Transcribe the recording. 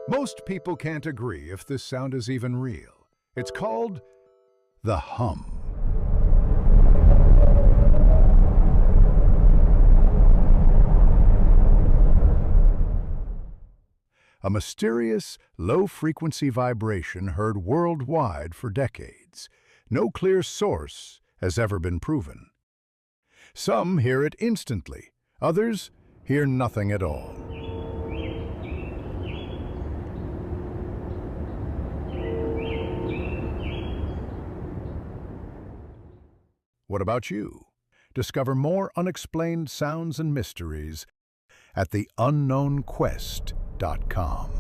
Most people can't agree if this sound is even real. It's called the hum. A mysterious, low-frequency vibration heard worldwide for decades. No clear source has ever been proven. Some hear it instantly, others hear nothing at all. What about you? Discover more unexplained sounds and mysteries at theunknownquest.com.